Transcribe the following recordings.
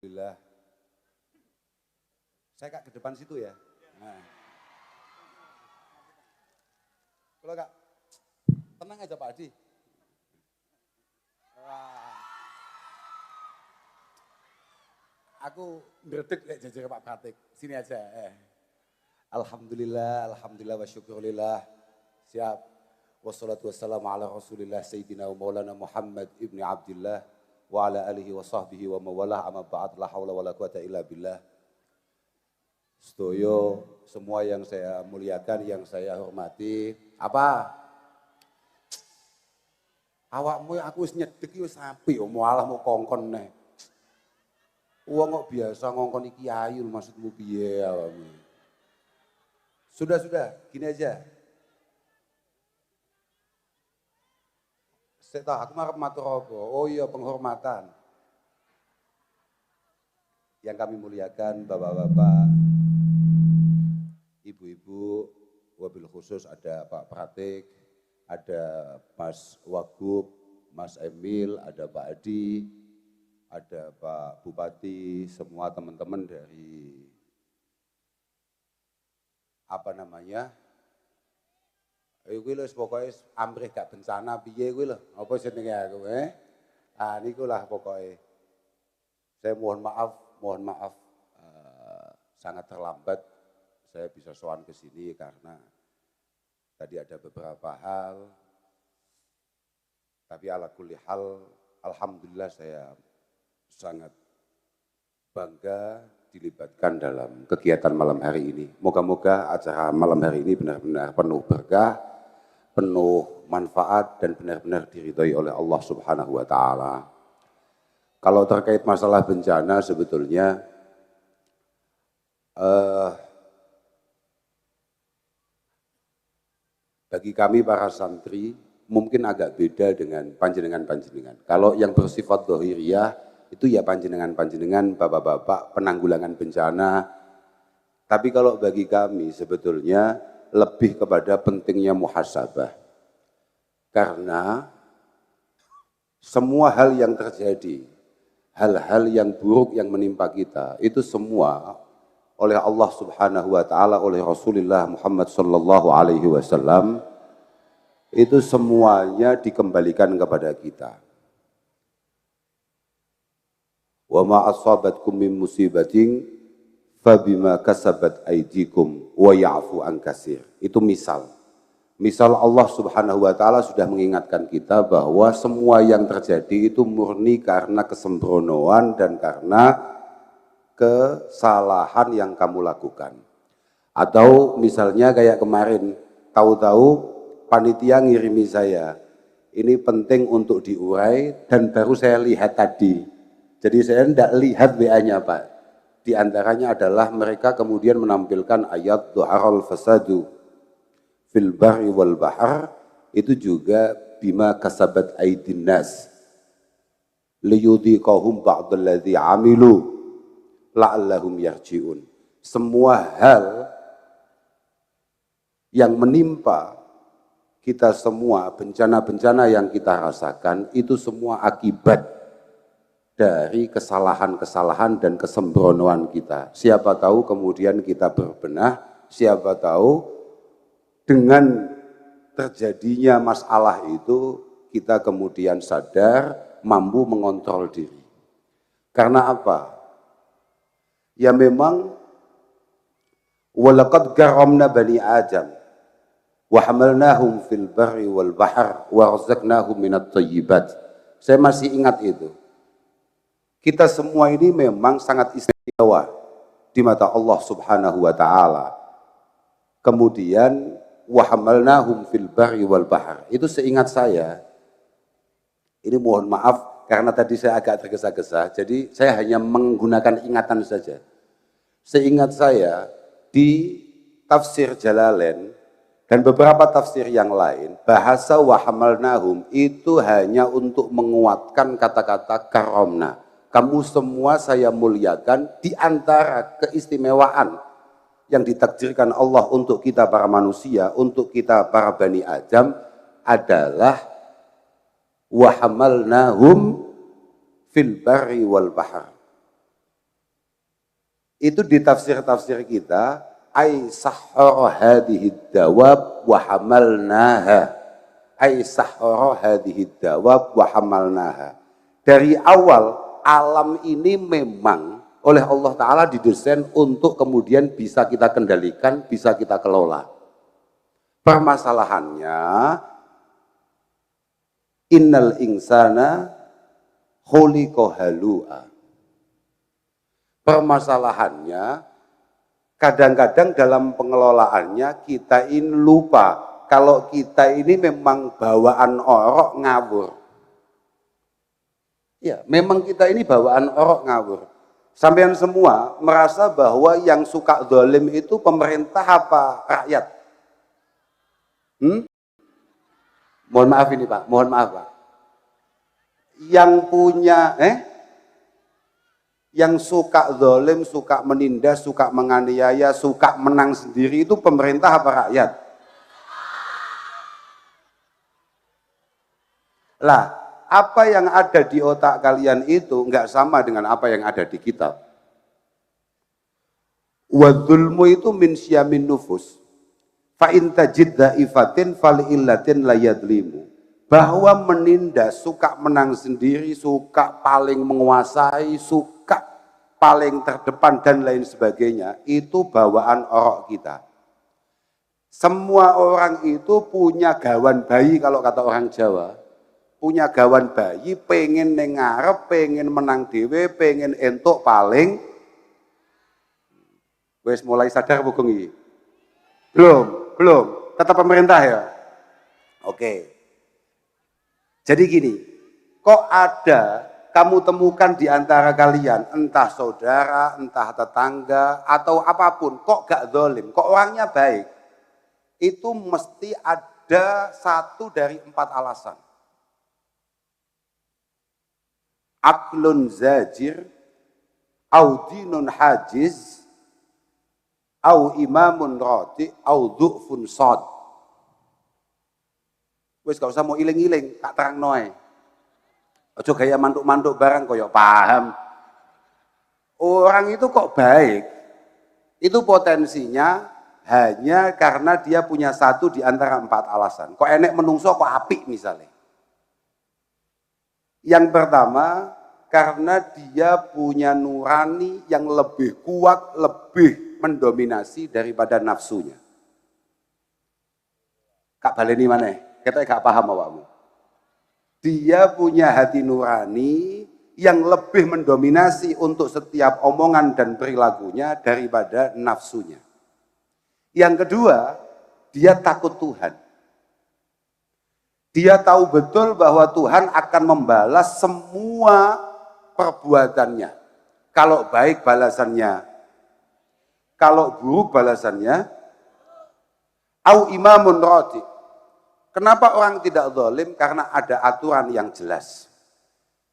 Alhamdulillah. Saya kak ke depan situ ya. Nah. Kalau kak, tenang aja Pak Adi. Wah. Aku ngedek kayak jajar Pak Pratik. Sini aja. Alhamdulillah, alhamdulillah wa syukurillah. Siap. Wassalatu wassalamu ala Rasulillah Sayyidina wa Maulana Muhammad ibni Abdillah wa ala alihi wa sahbihi wa mawalah amma ba'd la hawla wa la quwata illa billah. Sedoyo semua yang saya muliakan, yang saya hormati. Apa? Awakmu aku wis nyedek wis apik mau alah mau kongkon neh. Wong kok biasa ngongkon iki ayu maksudmu piye awakmu? Sudah, gini aja. Saya tahu, aku marah matur apa? Oh iya, penghormatan. Yang kami muliakan, bapak-bapak, ibu-ibu, wabil khusus ada Pak Pratik, ada Mas Wagub, Mas Emil, ada Pak Adi, ada Pak Bupati, semua teman-teman dari kuwi lho pokoke amrih gak bencana piye kuwi lho. Apa jenenge aku niku lah pokoke. Saya mohon maaf sangat terlambat saya bisa sowan ke sini karena tadi ada beberapa hal. Tapi ala kulli hal alhamdulillah saya sangat bangga dilibatkan dalam kegiatan malam hari ini. Moga-moga acara malam hari ini benar-benar penuh berkah, penuh manfaat dan benar-benar diridhoi oleh Allah Subhanahu wa taala. Kalau terkait masalah bencana sebetulnya bagi kami para santri mungkin agak beda dengan panjenengan-panjenengan. Kalau yang bersifat dhahiriyah itu ya panjenengan-panjenengan bapak-bapak penanggulangan bencana. Tapi kalau bagi kami sebetulnya lebih kepada pentingnya muhasabah. Karena semua hal yang terjadi, hal-hal yang buruk yang menimpa kita, itu semua oleh Allah Subhanahu wa taala, oleh Rasulullah Muhammad sallallahu alaihi wasallam, itu semuanya dikembalikan kepada kita. Wa ma asabatkum min musibatin fabima kasabat aydikum wa ya'fu an katsir. Itu misal Allah Subhanahu wa taala sudah mengingatkan kita bahwa semua yang terjadi itu murni karena kesembronoan dan karena kesalahan yang kamu lakukan. Atau misalnya kayak kemarin, tahu-tahu panitia ngirimi saya, ini penting untuk diurai dan baru saya lihat tadi. Jadi saya tidak lihat WA-nya Pak. Di antaranya adalah mereka kemudian menampilkan ayat dhuharal fasadu fil barri wal bahar, itu juga bima kasabat aydin nas liyudhiqahum ba'dalladzi amilu la'allahum yarji'un. Semua hal yang menimpa kita semua, bencana-bencana yang kita rasakan, itu semua akibat dari kesalahan-kesalahan dan kesembronoan kita. Siapa tahu kemudian kita berbenah, siapa tahu dengan terjadinya masalah itu kita kemudian sadar, mampu mengontrol diri. Karena apa? Ya memang walaqad karramna bani Adam wa hamalnahum fil barri wal bahr wa razaqnahum minat thayyibat. Saya masih ingat itu. Kita semua ini memang sangat istimewa di mata Allah Subhanahu wa taala. Kemudian wa hamalnahum fil barri wal bahr. Itu seingat saya. Ini mohon maaf karena tadi saya agak tergesa-gesa, jadi saya hanya menggunakan ingatan saja. Seingat saya di tafsir Jalalain dan beberapa tafsir yang lain, bahasa wa hamalnahum itu hanya untuk menguatkan kata-kata karamna. Kamu semua saya muliakan. Di antara keistimewaan yang ditakdirkan Allah untuk kita para manusia, untuk kita para Bani Adam adalah wa hamalnahum fil barri wal bahr. Itu di tafsir-tafsir kita, ai sahara hadhihi dawab wa hamalnaha. Ai sahara hadhihi dawab wa hamalnaha. Dari awal alam ini memang oleh Allah Ta'ala didesain untuk kemudian bisa kita kendalikan, bisa kita kelola. Permasalahannya, innal insana khuliqa halu'a. Permasalahannya, kadang-kadang dalam pengelolaannya kita ini lupa kalau kita ini memang bawaan orok ngawur. Ya, memang kita ini bawaan orok ngawur. Sampean semua merasa bahwa yang suka zalim itu pemerintah apa rakyat? Mohon maaf ini Pak, mohon maaf Pak. Yang punya, yang suka zalim, suka menindas, suka menganiaya, suka menang sendiri itu pemerintah apa rakyat? Lah, apa yang ada di otak kalian itu nggak sama dengan apa yang ada di kitab. Wadzulmu itu min syamin nufus. Fa in tajid dhaifatin fal illatin la yadlimu. Bahwa menindas, suka menang sendiri, suka paling menguasai, suka paling terdepan dan lain sebagainya, itu bawaan orok kita. Semua orang itu punya gawan bayi kalau kata orang Jawa. Punya gawan bayi, pengen neng ngarep, pengen menang dewe, pengen entuk paling. Wes mulai sadar bukan ini? Belum. Tetap pemerintah ya? Oke. Jadi gini, kok ada kamu temukan di antara kalian, entah saudara, entah tetangga, atau apapun, kok gak zalim, kok orangnya baik, itu mesti ada satu dari 4 alasan. Aklun zajir, au dinun hajiz, au imamun roti, au du'fun sod. Wes gak usah mau iling-iling, tak terang noe. Ojo gaya mantuk-mantuk barang koyok paham. Orang itu kok baik, itu potensinya hanya karena dia punya satu di antara 4 alasan. Kok enek menungso kok apik misalnya. Yang pertama, karena dia punya nurani yang lebih kuat, lebih mendominasi daripada nafsunya. Kak baleni mana? Kita gak paham awakmu. Dia punya hati nurani yang lebih mendominasi untuk setiap omongan dan perilakunya daripada nafsunya. Yang kedua, dia takut Tuhan. Dia tahu betul bahwa Tuhan akan membalas semua perbuatannya. Kalau baik balasannya, kalau buruk balasannya. Au imamun rati. Kenapa orang tidak zalim? Karena ada aturan yang jelas.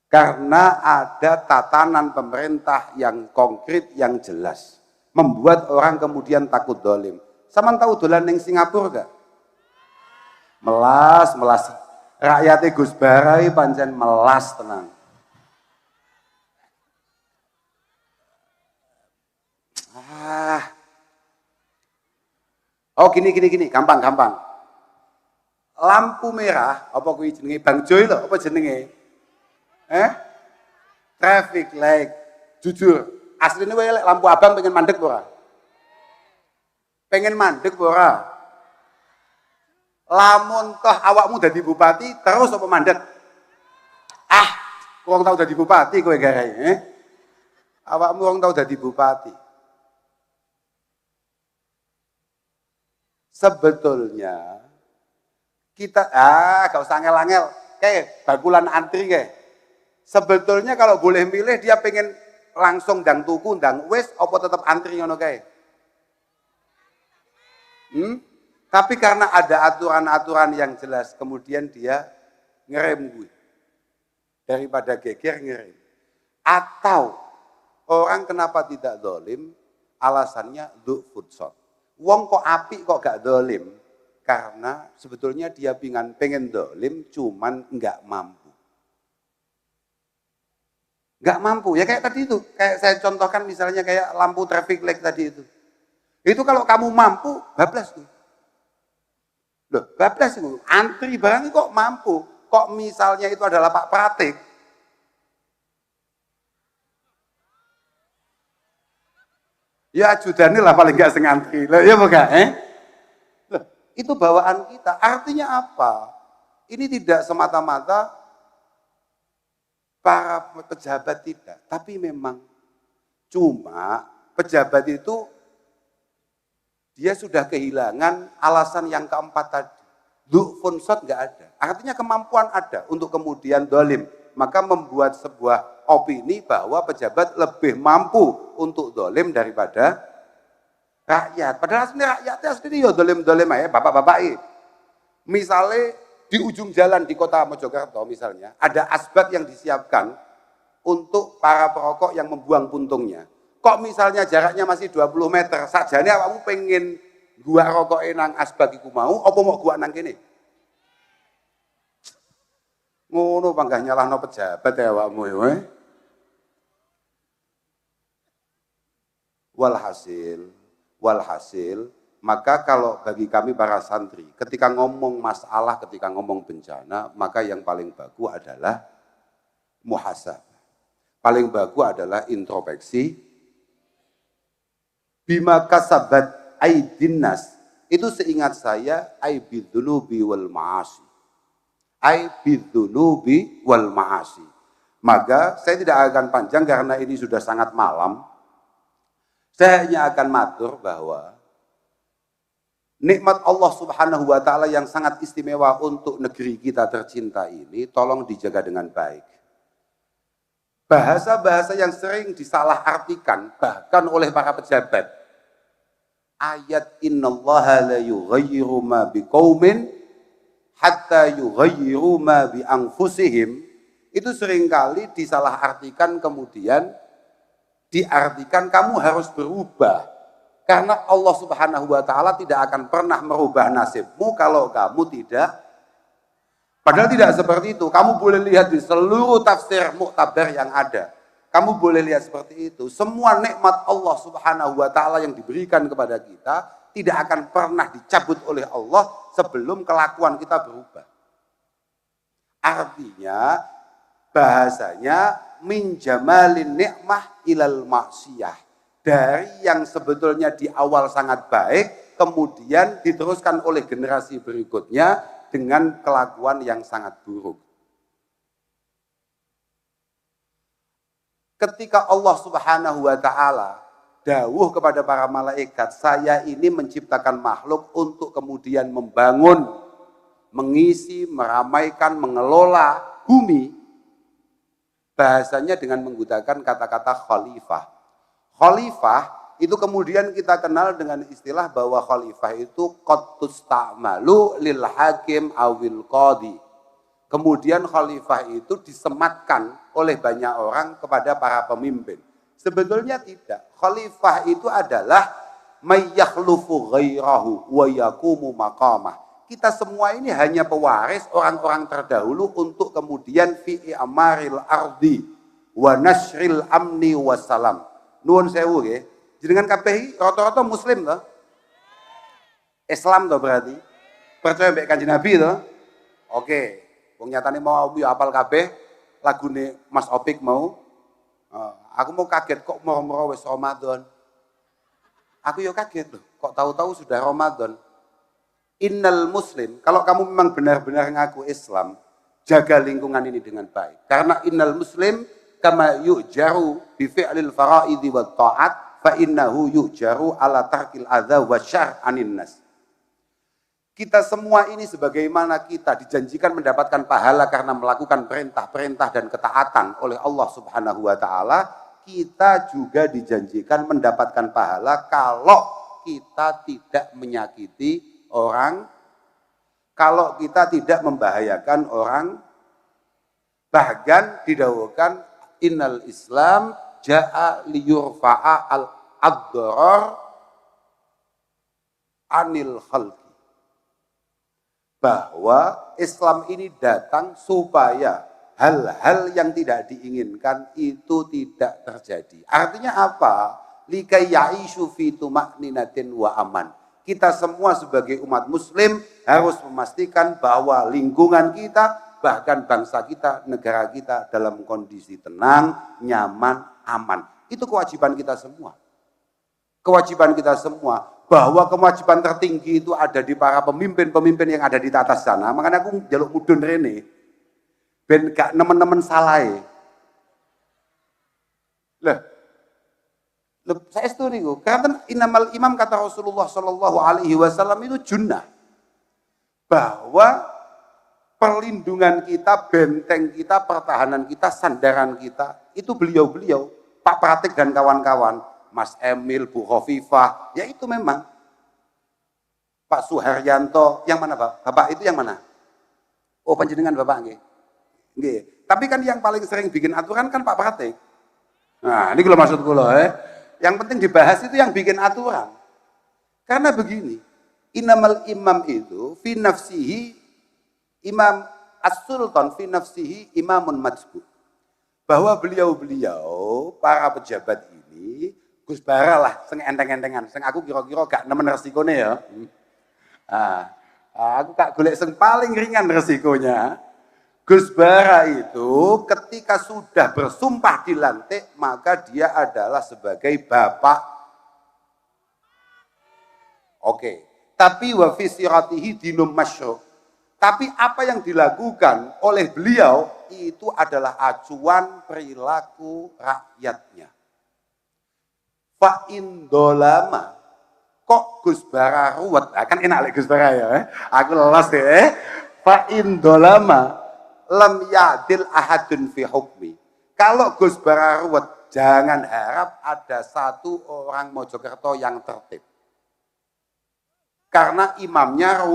Karena ada tatanan pemerintah yang konkret, yang jelas. Membuat orang kemudian takut zalim. Sama tahu dolan ning Singapura gak? Melas. Rakyatnya Gus Barai pancen melas tenang. Oh gini, gampang. Lampu merah, apa kuwi jenenge Bang Joy lho, apa jenenge? Traffic light. Jujur, aslinya wae lampu abang pengen mandek ora? Pengen mandek ora? Lamun toh awakmu dadi bupati terus apa mandek? Wong tau dadi bupati kowe garai, Awakmu wong tau dadi bupati. Sebetulnya kita gak usah angel-angel, kayak bakulan antri kayak. Sebetulnya kalau boleh milih dia pengen langsung ndang tuku ndang wis apa tetap antri ngono kae. Tapi karena ada aturan-aturan yang jelas kemudian dia ngerem gue. Daripada geger ngerem. Atau orang kenapa tidak zalim? Alasannya du'fud shot. Wong kok apik kok gak zalim? Karena sebetulnya dia pengen zalim cuman enggak mampu. Nggak mampu. Ya kayak tadi itu, kayak saya contohkan misalnya kayak lampu traffic light tadi itu. Itu kalau kamu mampu, bablas tuh. Loh, bablas itu. Antri barang kok mampu. Kok misalnya itu adalah Pak Pratik, ya ajudannya lah paling nggak sengantri. Loh, ya bukan? Loh, itu bawaan kita. Artinya apa? Ini tidak semata-mata para pejabat tidak, tapi memang cuma pejabat itu dia sudah kehilangan alasan yang keempat tadi. Du'fun sot nggak ada. Artinya kemampuan ada untuk kemudian dolim. Maka membuat sebuah opini bahwa pejabat lebih mampu untuk dolim daripada rakyat. Padahal sebenarnya rakyatnya sendiri ya dolim-dolim aja, bapak-bapak ini. Misalnya di ujung jalan di kota Mojokerto misalnya, ada asbak yang disiapkan untuk para perokok yang membuang puntungnya. Kok misalnya jaraknya masih 20 meter, sajane awakmu pengen gua rokok nang asbak iku mau, apa mau gua nang kene? Ngono panggah nyalahno pejabat ya awakmu ya. Walhasil, maka kalau bagi kami para santri, ketika ngomong masalah, ketika ngomong bencana, maka yang paling bagus adalah muhasabah. Paling bagus adalah introspeksi. Bima kasabat aidin nas. Itu seingat saya aibidzunubi wal ma'asi. Aibidzunubi wal ma'asi. Maka saya tidak akan panjang karena ini sudah sangat malam. Saya hanya akan matur bahwa nikmat Allah Subhanahu wa taala yang sangat istimewa untuk negeri kita tercinta ini tolong dijaga dengan baik. Bahasa-bahasa yang sering disalahartikan bahkan oleh para pejabat. Ayat innallaha la yughayyiru ma biqaumin hatta yughayyiru ma bi anfusihim itu seringkali disalahartikan kemudian diartikan kamu harus berubah. Karena Allah Subhanahu wa taala tidak akan pernah merubah nasibmu kalau kamu tidak. Padahal tidak seperti itu. Kamu boleh lihat di seluruh tafsir muktabar yang ada. Kamu boleh lihat seperti itu. Semua nikmat Allah Subhanahu wa taala yang diberikan kepada kita tidak akan pernah dicabut oleh Allah sebelum kelakuan kita berubah. Artinya bahasanya min jamalin nikmah ilal maksiyah. Dari yang sebetulnya di awal sangat baik kemudian diteruskan oleh generasi berikutnya dengan kelakuan yang sangat buruk. Ketika Allah Subhanahu wa taala dawuh kepada para malaikat, saya ini menciptakan makhluk untuk kemudian membangun, mengisi, meramaikan, mengelola bumi. Bahasanya dengan menggunakan kata-kata khalifah. Khalifah itu kemudian kita kenal dengan istilah bahwa khalifah itu qad tusta'malu lil hakim awil qadi. Kemudian khalifah itu disematkan oleh banyak orang kepada para pemimpin. Sebetulnya tidak. Khalifah itu adalah may yakhlufu ghairahu wa yaqumu maqamah. Kita semua ini hanya pewaris orang-orang terdahulu untuk kemudian fi amaril ardi wa nasril amni wassalam. Nuwun sewu nggih. Jenengan kabeh rata-rata muslim toh? Islam toh berarti. Percaya mbek Kanjeng Nabi toh? Oke. Wong nyatane mau aku ya apal kabeh lagune Mas Opik mau. Aku mau kaget kok moro-moro wis Ramadan. Aku ya kaget loh, kok tahu-tahu sudah Ramadan. Innal muslim, kalau kamu memang benar-benar ngaku Islam, jaga lingkungan ini dengan baik. Karena innal muslim kama yu'jaru bi fi'lil fara'idhi wat ta'at fa innahu yu'jaru ala tarkil adza wa syar' anin nas. Kita semua ini sebagaimana kita dijanjikan mendapatkan pahala karena melakukan perintah-perintah dan ketaatan oleh Allah Subhanahu wa taala, kita juga dijanjikan mendapatkan pahala kalau kita tidak menyakiti orang, kalau kita tidak membahayakan orang. Bahkan didhawuhkan innal Islam ja'a liyurfa'a al-adrar anil khalqi. Bahwa Islam ini datang supaya hal-hal yang tidak diinginkan itu tidak terjadi. Artinya apa? Likai ya'ishu fi tuma'ninatin wa aman. Kita semua sebagai umat muslim harus memastikan bahwa lingkungan kita, bahkan bangsa kita, negara kita dalam kondisi tenang, nyaman, aman. Itu kewajiban kita semua. Kewajiban kita semua. Bahwa kewajiban tertinggi itu ada di para pemimpin-pemimpin yang ada di atas sana. Makanya aku jaluk mudun rene. Ben gak nemen-nemen salah. Lah, saya setuju. Karena inamal imam kata Rasulullah Shallallahu Alaihi Wasallam itu junnah. Bahwa perlindungan kita, benteng kita, pertahanan kita, sandaran kita, itu beliau-beliau, Pak Pratik dan kawan-kawan, Mas Emil, Bu Khofifah, ya itu memang. Pak Suharyanto, yang mana Pak? Bapak itu yang mana? Oh panjenengan Bapak nggih. Nggih. Tapi kan yang paling sering bikin aturan kan Pak Pratik. Nah, ini kalau maksud kula Yang penting dibahas itu yang bikin aturan. Karena begini, inamal imam itu fi nafsihi imam as-sultan fi nafsihi imamun majbur. Bahwa beliau-beliau para pejabat ini Gus Bara lah sing enteng-entengan, sing aku kira-kira gak nemen resikone ya. Aku gak golek sing paling ringan resikonya. Gus Bara itu ketika sudah bersumpah dilantik, maka dia adalah sebagai bapak. Oke. Tapi wa fi siratihi dinum masyru'. Tapi apa yang dilakukan oleh beliau itu adalah acuan perilaku rakyatnya. Fa indolama. Kok Gus Bara ruwet? Kan enak Gus Bara ya. Aku lelas deh. Fa indolama. Lam yadil ahadun fi hukmi. Kalau Gus Bara ruwet, jangan harap ada satu orang Mojokerto yang tertib. Karena imamnya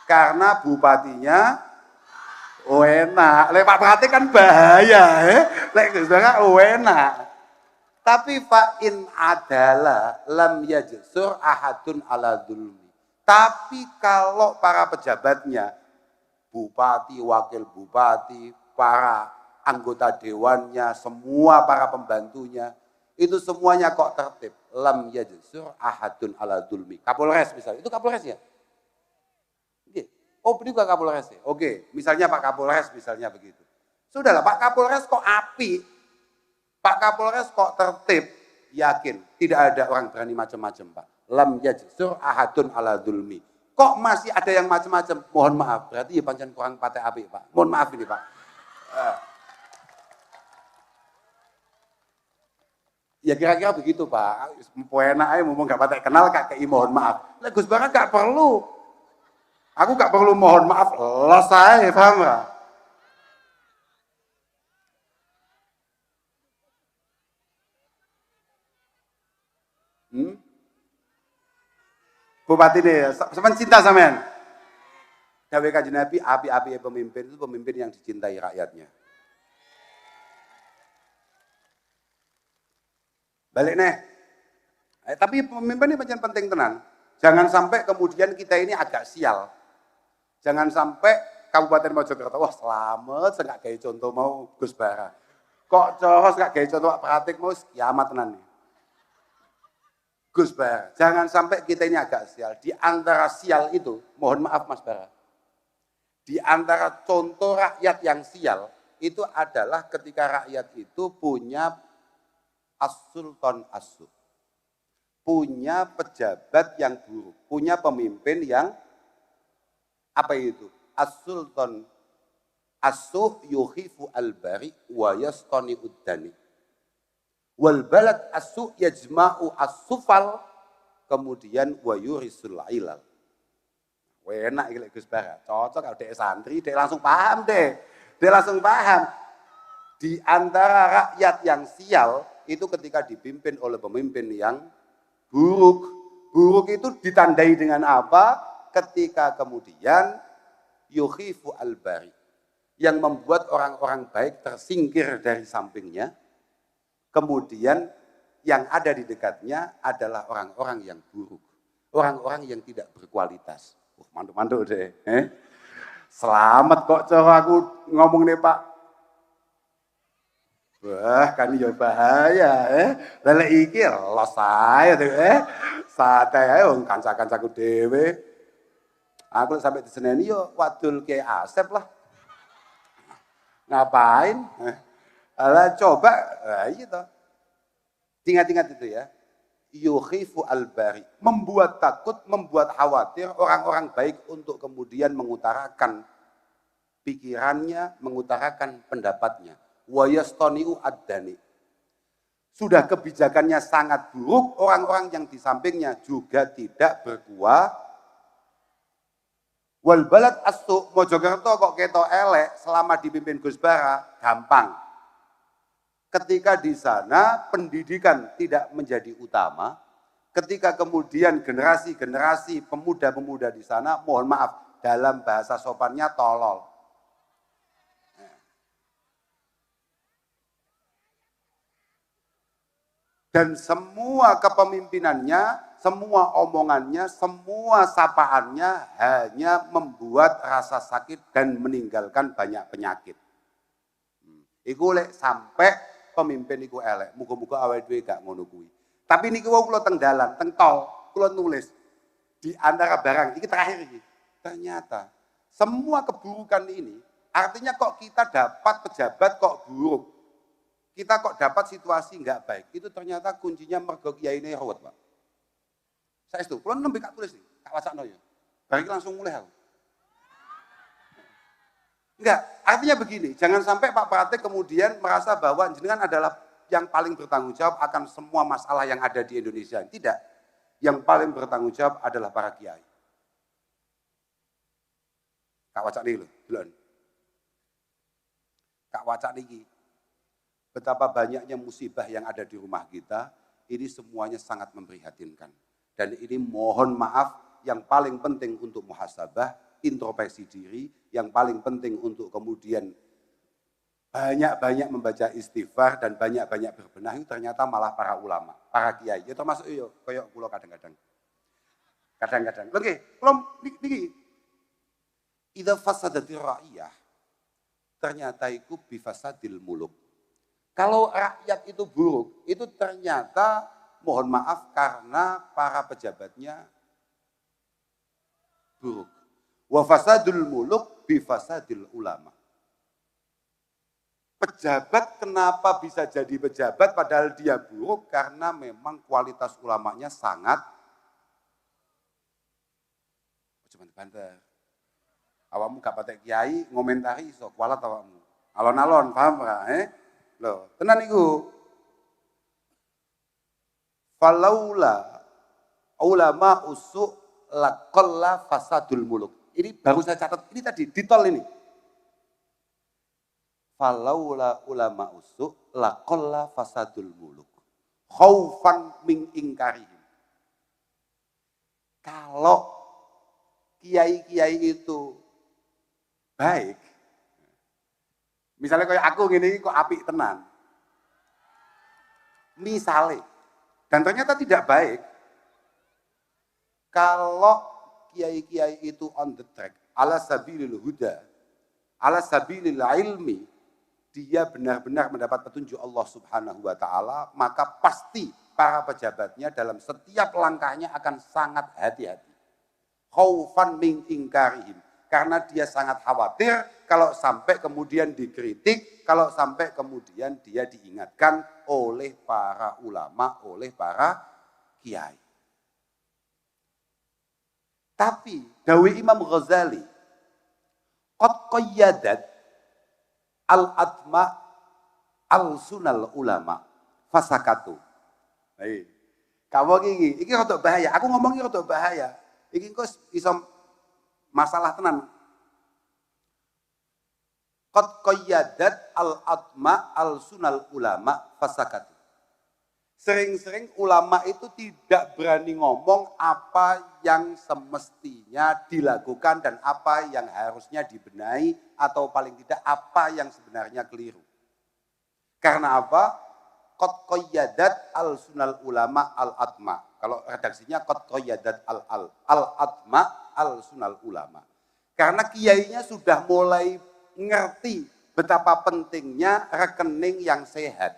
karena bupatinya enak. Lek Pak Pratik kan bahaya, Lek Gus Bara enak. Tapi fa in adalah lam yajsur ahadun ala dzulmi. Tapi kalau para pejabatnya bupati, wakil bupati, para anggota dewannya, semua para pembantunya, itu semuanya kok tertib. Lam yajsur ahadun ala dzulmi. Kapolres misalnya, itu Kapolres ya? Oh, ini bukan Kapolres ya? Oke, misalnya Pak Kapolres misalnya begitu. Sudahlah, Pak Kapolres kok api, Pak Kapolres kok tertib, yakin tidak ada orang berani macam-macam Pak. Lam yajsur ahadun ala dzulmi. Kok masih ada yang macam-macam? Mohon maaf, berarti ya pancen kurang patek api Pak. Mohon maaf ini Pak. Ya kira-kira begitu Pak. Enak aja ngomong gak patek kenal kakek mohon maaf. Lah Gus Bara gak perlu. Aku gak perlu mohon maaf. Lah saya paham gak? Bupati deh, sampean cinta sampean. Gawe Kanjeng Nabi, api-api pemimpin itu pemimpin yang dicintai rakyatnya. Balik nih. Tapi pemimpin ini macam penting tenan. Jangan sampai kemudian kita ini agak sial. Jangan sampai Kabupaten Mojokerto, wah selamat, saya gak kayak contoh mau Gus Bara. Kok coros gak kayak contoh Pak Pratik mau kiamat tenan nih. Gus Bara, jangan sampai kita ini agak sial. Di antara sial itu, mohon maaf Mas Bara, di antara contoh rakyat yang sial, itu adalah ketika rakyat itu punya as-sultan as-su. Punya pejabat yang buruk, punya pemimpin yang, apa itu? As-sultan as-su yuhifu al-bari wa yastani uddani. Wal balad as-su yajma'u as-sufal kemudian wa yurisul ilal. Enak iki Gus Bara, cocok kalau dek santri, dek langsung paham deh. Dek langsung paham. Di antara rakyat yang sial itu ketika dipimpin oleh pemimpin yang buruk. Buruk itu ditandai dengan apa? Ketika kemudian yuhifu al-bari yang membuat orang-orang baik tersingkir dari sampingnya. Kemudian yang ada di dekatnya adalah orang-orang yang buruk. Orang-orang yang tidak berkualitas. Mantuk-mantuk deh. Selamat kok cara aku ngomong nih Pak. Wah, kan ya bahaya Lelek iki los ae tuh Santai ae wong kanca-kancaku dhewe. Aku sampai diseneni yo wadul Kiai Asep lah. Ngapain? Alah coba, iya toh. Ingat-ingat itu ya. Yukhifu al-bari. Membuat takut, membuat khawatir orang-orang baik untuk kemudian mengutarakan pikirannya, mengutarakan pendapatnya. Wa yastani'u ad-dani. Sudah kebijakannya sangat buruk, orang-orang yang di sampingnya juga tidak berkuah. Wal balad as-su, Mojokerto kok ketok elek selama dipimpin Gus Bara, gampang. Ketika di sana pendidikan tidak menjadi utama, ketika kemudian generasi-generasi pemuda-pemuda di sana, mohon maaf, dalam bahasa sopannya tolol. Dan semua kepemimpinannya, semua omongannya, semua sapaannya hanya membuat rasa sakit dan meninggalkan banyak penyakit. Iku lek sampai pemimpin iku elek, muga-muga awake dhewe gak ngono kuwi. Tapi niki wau kula teng dalan, teng tol, kula nulis di antara barang iki terakhir iki. Ternyata semua keburukan ini artinya kok kita dapat pejabat kok buruk. Kita kok dapat situasi nggak baik. Itu ternyata kuncinya mergo kiyaine ruwet, Pak. Saestu, kula nembe kak tulis nih, kak wacana ya. Bareng langsung mulai aku. Enggak, artinya begini, jangan sampai Pak Pratik kemudian merasa bahwa jenengan adalah yang paling bertanggung jawab akan semua masalah yang ada di Indonesia. Tidak, yang paling bertanggung jawab adalah para kiai. Kak wacak nih loh, belum. Kak wacak nih, betapa banyaknya musibah yang ada di rumah kita, ini semuanya sangat memprihatinkan. Dan ini mohon maaf, yang paling penting untuk muhasabah, introspeksi diri, yang paling penting untuk kemudian banyak-banyak membaca istighfar dan banyak-banyak berbenah, itu ternyata malah para ulama, para kiai. Ya termasuk yo koyok kula kadang-kadang. Kadang-kadang. Oke, belum niki. Idza fasadatir ra'iyah, ternyata itu bifasadil muluk. Kalau rakyat itu buruk, itu ternyata mohon maaf karena para pejabatnya buruk. Wa fasadul muluk bifasadil ulama. Pejabat kenapa bisa jadi pejabat padahal dia buruk? Karena memang kualitas ulamanya sangat cuma banter. Awakmu gak patek kiai ngomentari iso kualat awakmu. Alon-alon paham ora Loh, tenan iku. Falaula ulama usu laqalla fasadul muluk. Ini baru saya catat, ini tadi di tol ini. Falaula ulama usu laqalla fasadul muluk. Khaufan min ingkarihim. Kalau kiai-kiai itu baik, misalnya kayak aku gini kok apik tenan. Misalnya, dan ternyata tidak baik. Kalau kiai-kiai itu on the track, ala sabilil huda, ala sabilil ilmi, dia benar-benar mendapat petunjuk Allah Subhanahu wa taala, maka pasti para pejabatnya dalam setiap langkahnya akan sangat hati-hati. Khaufan min ingkarihim. Karena dia sangat khawatir kalau sampai kemudian dikritik, kalau sampai kemudian dia diingatkan oleh para ulama, oleh para kiai. Tapi dawi Imam Ghazali, qad qayyadat al-atma al-sunal ulama fasakatu. Baik. Kamu iki rada bahaya. Aku ngomongnya rada bahaya. Iki kok iso masalah tenan. Qad qayyadat al-atma al-sunal ulama fasakatu. Sering-sering ulama itu tidak berani ngomong apa yang semestinya dilakukan dan apa yang harusnya dibenahi atau paling tidak apa yang sebenarnya keliru. Karena apa? Qad qayyadat al-sunal ulama al-atma. Kalau redaksinya qad qayyadat al-atma al-sunal ulama. Karena kiainya sudah mulai ngerti betapa pentingnya rekening yang sehat.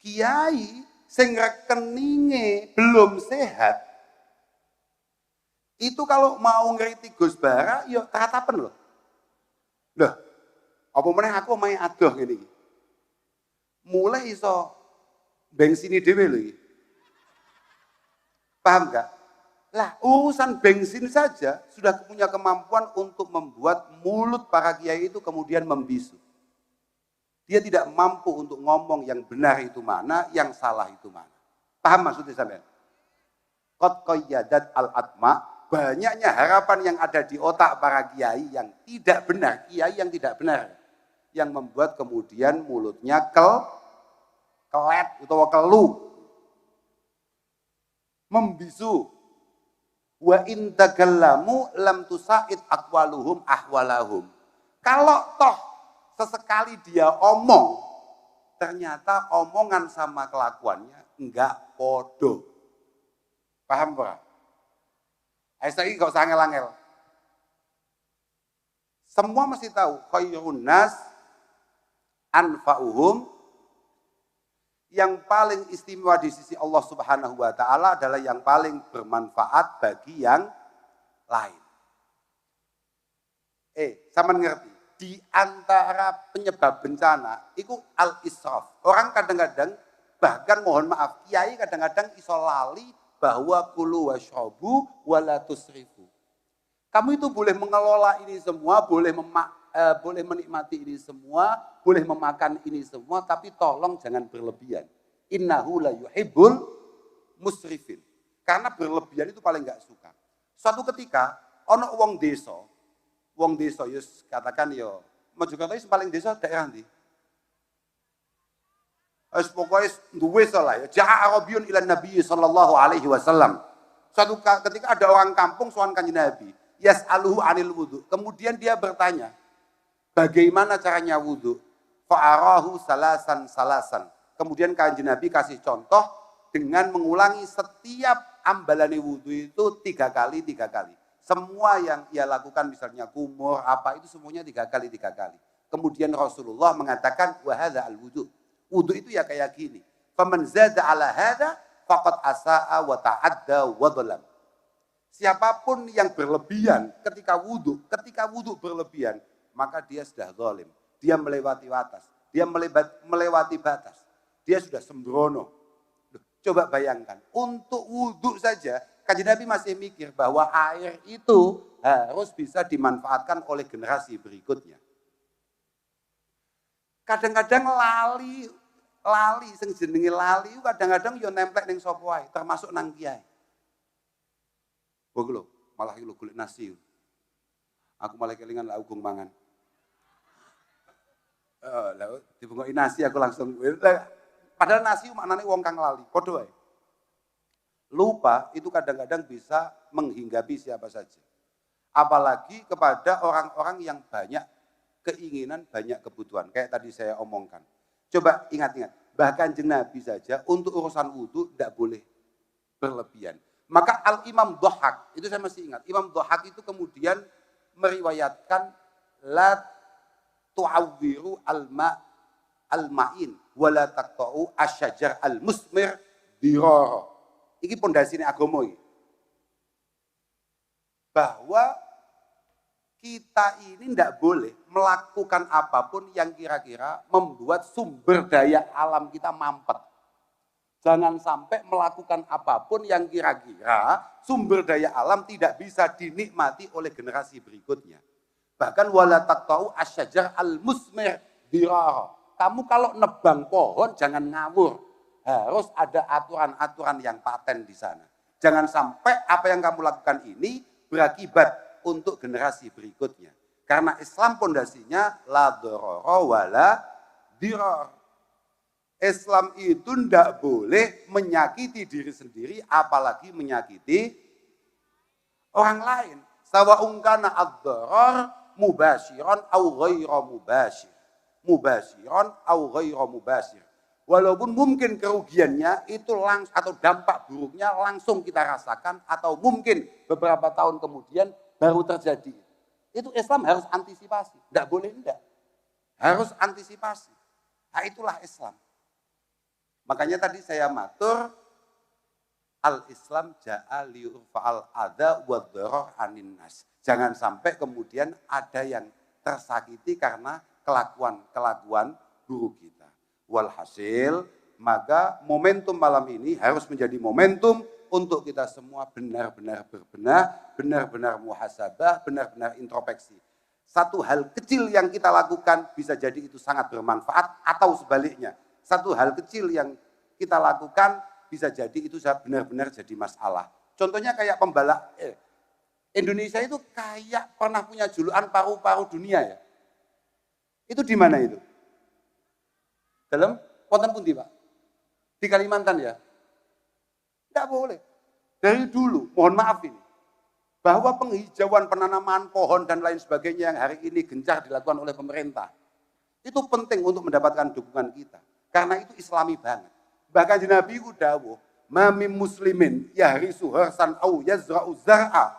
Kiai sing rekeninge belum sehat, itu kalau mau ngerti Gus Bara, ya tatapen loh. Loh, apa meneh aku main adoh ngene iki. Mulai iso bensini dhewe lho iki. Paham gak? Lah, urusan bensin saja sudah punya kemampuan untuk membuat mulut para kiai itu kemudian membisu. Dia tidak mampu untuk ngomong yang benar itu mana, yang salah itu mana. Paham maksudnya sampean? Qad qayyadat al-atma, banyaknya harapan yang ada di otak para kiai yang tidak benar, kiai yang tidak benar, yang membuat kemudian mulutnya kelet atau kelu, membisu. Wa in takallamu lam tusaid aqwaluhum ahwalahum. Kalau toh sesekali dia omong, ternyata omongan sama kelakuannya enggak podo. Paham pak? Ayo ini gak usah angel-angel. Semua mesti tahu khairun nas anfa'uhum. Yang paling istimewa di sisi Allah Subhanahu wa taala adalah yang paling bermanfaat bagi yang lain. Sama ngerti? Di antara penyebab bencana itu al-israf. Orang kadang-kadang, bahkan mohon maaf, kiai kadang-kadang iso lali bahwa kulu washrabu wala tusrifu. Kamu itu boleh mengelola ini semua, boleh menikmati ini semua, boleh memakan ini semua, tapi tolong jangan berlebihan. Innahu la yuhibbul musrifin. Karena berlebihan itu paling enggak suka. Suatu ketika, ono wong desa yus katakan yo, Mojokerto paling desa daerah ndi? Pokoknya duwe salah ya. Ja'a Arabiyyun ila Nabi sallallahu alaihi wasallam. Suatu ketika ada orang kampung sowan Kanjeng Nabi, yas'aluhu 'anil wudu. Kemudian dia bertanya, bagaimana caranya wudu? Fa'arahu salasan. Kemudian Kanjeng Nabi kasih contoh dengan mengulangi setiap ambalane wudu itu 3 kali. Semua yang ia lakukan misalnya kumur, apa itu semuanya 3 kali. Kemudian Rasulullah mengatakan, wa hadza al-wudu. Wudu itu ya kayak gini. Faman zada ala hadza faqad asaa wa ta'adda wa dhalam. Siapapun yang berlebihan ketika wudu berlebihan, maka dia sudah zalim. Dia melewati batas. Dia melewati batas. Dia sudah sembrono. Coba bayangkan, untuk wudu saja, Kanjeng Nabi masih mikir bahwa air itu harus bisa dimanfaatkan oleh generasi berikutnya. Kadang-kadang lali sing jenenge lali kadang-kadang yo nemplek ning sapa wae, termasuk nang kiai. Bog lho, malah iki lho golek nasi. Aku malah kelingan lah ugung mangan. Lah dibungoki nasi aku langsung padahal nasi maknane wong kang lali, padha wae. Lupa itu kadang-kadang bisa menghinggapi siapa saja. Apalagi kepada orang-orang yang banyak keinginan, banyak kebutuhan. Kayak tadi saya omongkan. Coba ingat-ingat, bahkan Kanjeng Nabi saja untuk urusan wudu tidak boleh berlebihan. Maka Al-Imam Dhahhak, itu saya masih ingat, Imam Dhahhak itu kemudian meriwayatkan la tu'awwiru al-ma'in wala taqta'u asyajar al-musmir dirara. Iki pondasine agama iki. Bahwa kita ini tidak boleh melakukan apapun yang kira-kira membuat sumber daya alam kita mampet. Jangan sampai melakukan apapun yang kira-kira sumber daya alam tidak bisa dinikmati oleh generasi berikutnya. Bahkan wala taqta'u asyajar al-musmir dirara. Kamu kalau nebang pohon jangan ngawur. Harus ada aturan-aturan yang paten di sana. Jangan sampai apa yang kamu lakukan ini berakibat untuk generasi berikutnya. Karena Islam pondasinya la dharara wala dirar. Islam itu tidak boleh menyakiti diri sendiri apalagi menyakiti orang lain. Sawa'un kana ad-dharar mubasyiran au ghaira mubashir. Mubasyiran au ghaira mubashir. Walaupun mungkin kerugiannya itu langsung atau dampak buruknya langsung kita rasakan atau mungkin beberapa tahun kemudian baru terjadi. Itu Islam harus antisipasi. Tidak boleh tidak. Harus antisipasi. Nah itulah Islam. Makanya tadi saya matur, al-Islam ja'a liyurfa'al adha wa dharar anin nas. Jangan sampai kemudian ada yang tersakiti karena kelakuan buruk kita. Walhasil, maka momentum malam ini harus menjadi momentum untuk kita semua benar-benar berbenah, benar-benar muhasabah, benar-benar introspeksi. Satu hal kecil yang kita lakukan bisa jadi itu sangat bermanfaat atau sebaliknya. Satu hal kecil yang kita lakukan bisa jadi itu benar-benar jadi masalah. Contohnya kayak pembalap. Indonesia itu kayak pernah punya julukan paru-paru dunia ya. Itu di mana itu? Dalam wonten pundi, Pak? Di Kalimantan ya? Tidak boleh. Dari dulu, mohon maaf ini, bahwa penghijauan, penanaman pohon dan lain sebagainya yang hari ini gencar dilakukan oleh pemerintah, itu penting untuk mendapatkan dukungan kita. Karena itu islami banget. Bahkan Nabi itu dawuh, "Mamim muslimin yahrisu harsan au yazra'u zar'a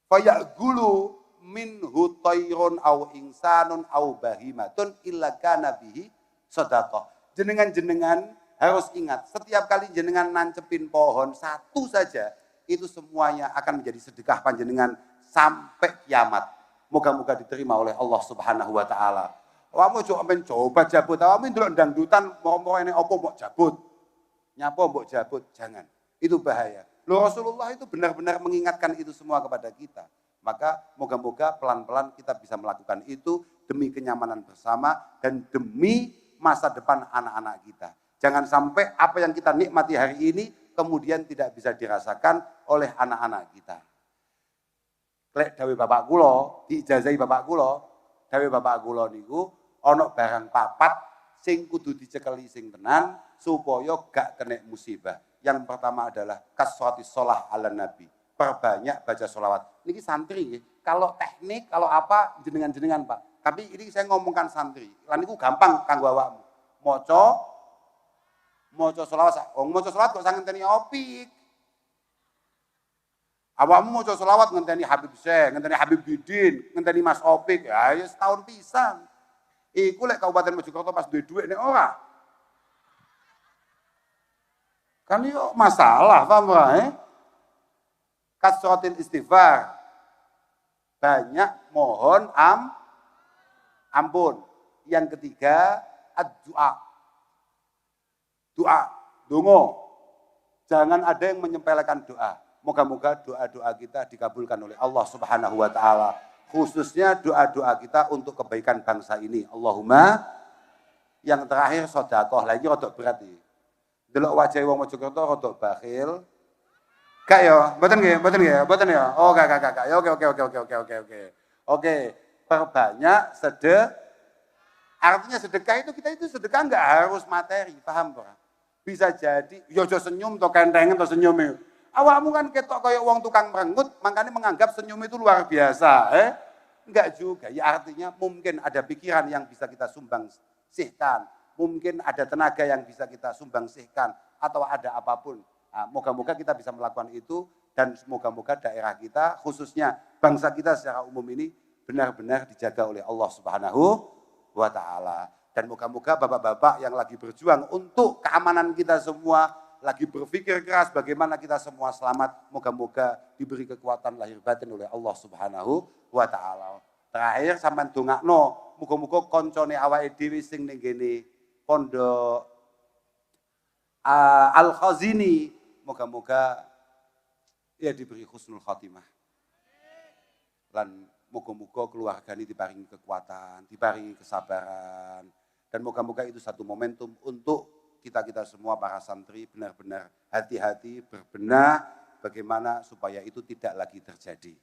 fayaqulu minhu tayrun au insanun au bahimatun illa kana bihi sedekah." Jenengan-jenengan harus ingat, setiap kali jenengan nancepin pohon satu saja, itu semuanya akan menjadi sedekah panjenengan sampai kiamat. Moga-moga diterima oleh Allah Subhanahu wa taala. Kamu coba jabut, kamu ndelok dangdutan mau ini opo mau jabut. Nyapa mbok jabut, jangan. Itu bahaya. Loh, Rasulullah itu benar-benar mengingatkan itu semua kepada kita. Maka moga-moga pelan-pelan kita bisa melakukan itu demi kenyamanan bersama dan demi masa depan anak-anak kita. Jangan sampai apa yang kita nikmati hari ini kemudian tidak bisa dirasakan oleh anak-anak kita. Klek dawe bapak kula, diijazahi bapak kula, dawe bapak kula niku ana barang papat sing kudu dicekeli sing tenan supaya gak kena musibah. Yang pertama adalah kasratis shalah ala nabi. Perbanyak baca sholawat. Niki santri, kalau teknik, kalau apa, jenengan-jenengan Pak. Tapi ini saya ngomongkan santri. Lan niku gampang kanggo awakmu. Maca sholawat. Maca sholawat kok ngenteni opik. Awakmu maca sholawat ngenteni Habib Syekh, ngenteni Habib Bidin, ngenteni Mas Opik. Ya setahun pisan. Iku lek Kabupaten Mojokerto pas duwe dhuwit nek ora. Kan yo masalah, paham ora? Kasratil istighfar. Banyak mohon ampun. Yang ketiga, ad-du'a. Doa, dongo. Jangan ada yang menyepelekan doa. Moga-moga doa-doa kita dikabulkan oleh Allah Subhanahu wa taala. Khususnya doa-doa kita untuk kebaikan bangsa ini. Allahumma. Yang terakhir sedekah. Lagi rodok berat iki. Delok wajah wong Mojokerto rodok bakhil. Gak ya, mboten nggih ya. Oh, gak. Oke. Oke, perbanyak artinya sedekah itu sedekah enggak harus materi, paham ora? Bisa jadi yo aja senyum to kentengen to senyum. Awakmu kan ketok kaya wong tukang merengut, makanya menganggap senyum itu luar biasa, Enggak juga. Ya artinya mungkin ada pikiran yang bisa kita sumbang sihkan, mungkin ada tenaga yang bisa kita sumbang sihkan atau ada apapun. Nah, moga-moga kita bisa melakukan itu dan moga-moga daerah kita, khususnya bangsa kita secara umum ini benar-benar dijaga oleh Allah Subhanahu wa taala. Dan moga-moga bapak-bapak yang lagi berjuang untuk keamanan kita semua, lagi berpikir keras bagaimana kita semua selamat, moga-moga diberi kekuatan lahir batin oleh Allah Subhanahu wa taala. Terakhir sampean dongakno, muga-muga koncone awake dhewe sing ning ngene pondok Al-Khazini, moga-moga ya diberi husnul khatimah. Lan moga-moga keluarga ini diparingi kekuatan, diparingi kesabaran. Dan moga-moga itu satu momentum untuk kita semua para santri benar-benar hati-hati berbenah bagaimana supaya itu tidak lagi terjadi.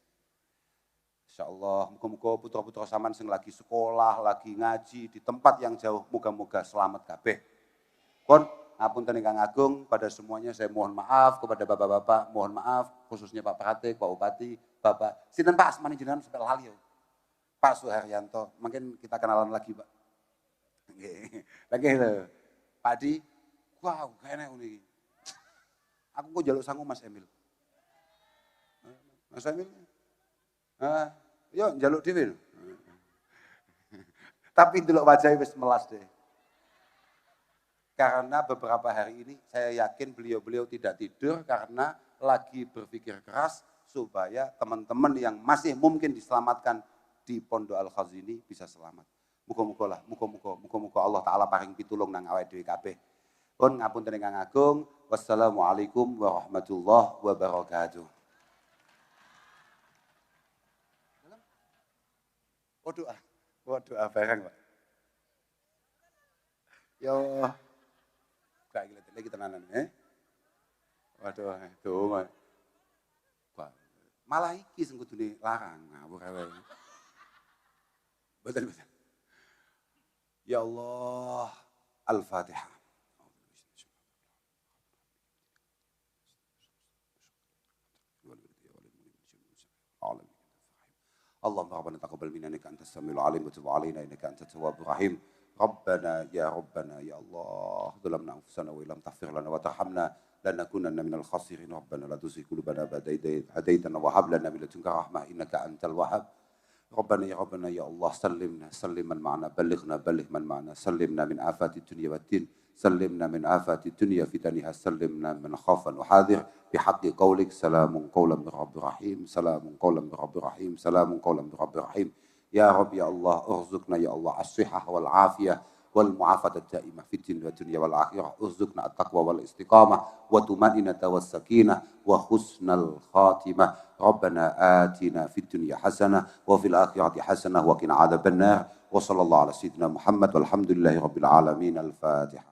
Insyaallah, moga-moga putra-putra sampean sing lagi sekolah, lagi ngaji di tempat yang jauh, moga-moga selamat kabeh. Pun ngapunten ingkang agung, pada semuanya saya mohon maaf, kepada bapak-bapak mohon maaf, khususnya Pak Pratik, Pak Bupati, Bapak sinten Pak asmane jenengan sampai lali yo. Pak Suharyanto, mungkin kita kenalan lagi Pak. Nggih. Lagi lho. Pak Di, wow, kayaknya ini. Aku kok jaluk sangu Mas Emil. Mas Emil, yuk jaluk dhewe. Tapi delok wajahnya wis melas deh. Karena beberapa hari ini saya yakin beliau-beliau tidak tidur karena lagi berpikir keras supaya teman-teman yang masih mungkin diselamatkan di Pondok Al-Khazini bisa selamat. Muga-muga Allah Ta'ala paring pitulung nang awake dhewe kabeh. Pun ngapunten ingkang agung. Wassalamualaikum warahmatullahi wabarakatuh. Doa bareng, Pak. Yo. Gak lagi tenanan, Waduh, doa. Malah iki sing kudune larang ngawur ae. Betul. Ya Allah, Al-Fatihah. Allahumma rabbana taqabbal minna innaka antas samiul alim wa tub alaina innaka antat tawwabur rahim. Rabbana ya Allah zalamna anfusana wa illam taghfir lana wa tarhamna lanakunanna minal khasirin. Rabbana la tuzigh qulubana ba'da idh hadaytana wa hab lana min ladunka rahmah innaka antal wahhab. Rabbana ya Allah sallim man ma'ana ballighna man ma'ana sallimna min afati dunya waddin sallimna min afati dunya fitaniha sallimna min khafan wa hadir bihaqqi qawlik salamun qawlan min rabbir rahim salamun qawlan min rabbir rahim salamun qawlan min rabbir rahim. Ya Rabbi ya Allah urzukna ya Allah as-sihhah wal afiyah wal mu'afadah daimah fid din wa dunya wal akhirah urzukna at-taqwa wal istiqamah wa tumaninata was sakinah wa husnal khatimah. Rabbana atina fid dunya hasanah wa fil akhirati hasanah wa qina adzabannar wa sallallahu ala sayyidina Muhammad walhamdulillahi rabbil alamin. Al-Fatihah.